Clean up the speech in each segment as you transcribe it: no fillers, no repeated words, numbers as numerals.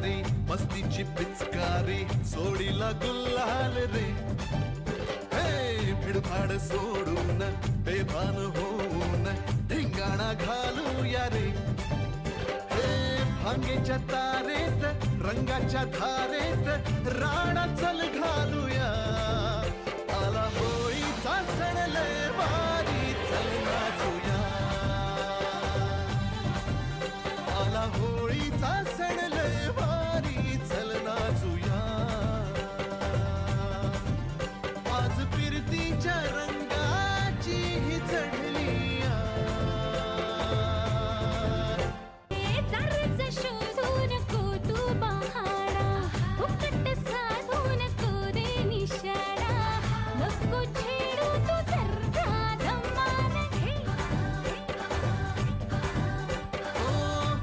भारी मस्तीची पिचकारी सोडीला गुल्हाल रे हे भिडभाड सोडून बेभान होऊन धिंगाणा घालूया रे हे भांगेच्या तारेत रंगाच्या धारेत राणा चल घालूया आला होळीचा सण लय भारी चल नाचूया आला होळीचा सण लय भारी चल नाचूया आज फिरतीच्या रंगाची ही चढली शोधून को तू बहारा फुकट साधून को रे निशाडा नको छेडू तू जरा धमाल घे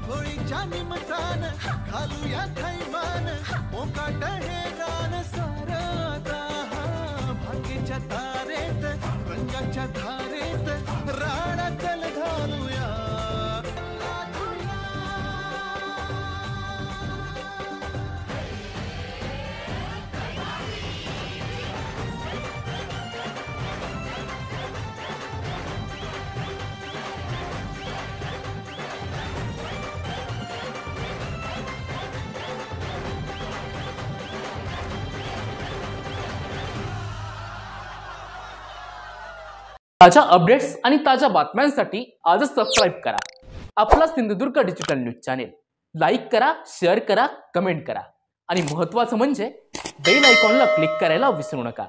होळीच्या निमतान घालूया थैमान मोकाट हे रान सारता भांगेच्या तारेत रंगाच्या धारेत राणा चल घालूया ताज्या अपडेट्स आणि ताज्या बातम्यांसाठी आजच सबस्क्राईब करा आपला Sindhudurg digital news channel. Like करा, शेअर करा, कमेंट करा आणि महत्त्वाचं म्हणजे बेल आयकॉनला क्लिक करायला विसरू नका.